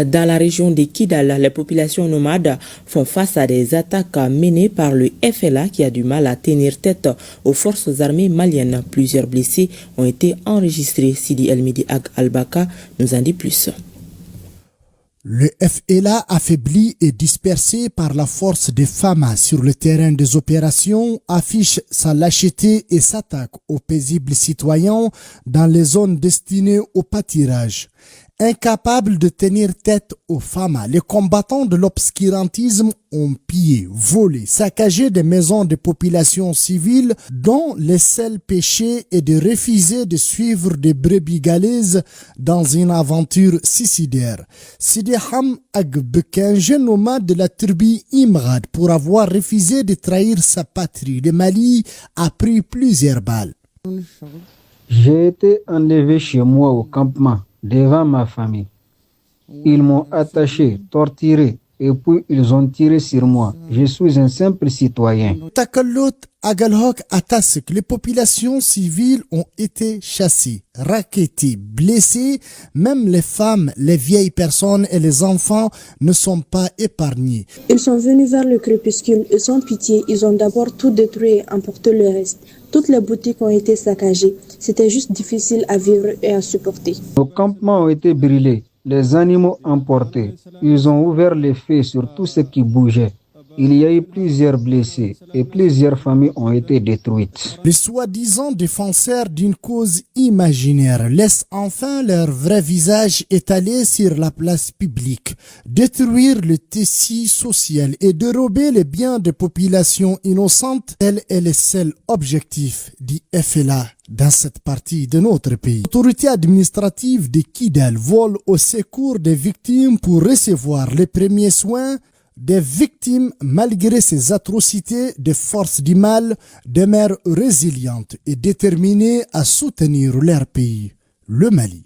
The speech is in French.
Dans la région de Kidal, les populations nomades font face à des attaques menées par le FLA qui a du mal à tenir tête aux forces armées maliennes. Plusieurs blessés ont été enregistrés. Sidi El Midi Ag Albaka nous en dit plus. Le FLA, affaibli et dispersé par la force des FAMA sur le terrain des opérations, affiche sa lâcheté et s'attaque aux paisibles citoyens dans les zones destinées au pâturage. Incapables de tenir tête aux FAMA, les combattants de l'obscurantisme ont pillé, volé, saccagé des maisons de populations civiles dont le seul péché est de refuser de suivre des brebis galaises dans une aventure suicidaire. Sidi Ham Agbek, un jeune nomade de la tribu Imrad, pour avoir refusé de trahir sa patrie, le Mali, a pris plusieurs balles. J'ai été enlevé chez moi au campement devant ma famille. Ils m'ont attaché, torturé, et puis ils ont tiré sur moi. Je suis un simple citoyen. Takalot Agalhok atteste que les populations civiles ont été chassées, raquettées, blessées. Même les femmes, les vieilles personnes et les enfants ne sont pas épargnés. Ils sont venus vers le crépuscule et sans pitié, ils ont d'abord tout détruit et emporté le reste. Toutes les boutiques ont été saccagées. C'était juste difficile à vivre et à supporter. Nos campements ont été brûlés, les animaux emportés. Ils ont ouvert les feux sur tout ce qui bougeait. Il y a eu plusieurs blessés et plusieurs familles ont été détruites. Les soi-disant défenseurs d'une cause imaginaire laissent enfin leur vrai visage étalé sur la place publique. Détruire le tissu social et dérober les biens des populations innocentes, tel est le seul objectif du FLA dans cette partie de notre pays. L'autorité administrative de Kidal vole au secours des victimes pour recevoir les premiers soins des victimes. Malgré ces atrocités, des forces du mal demeurent résilientes et déterminées à soutenir leur pays, le Mali.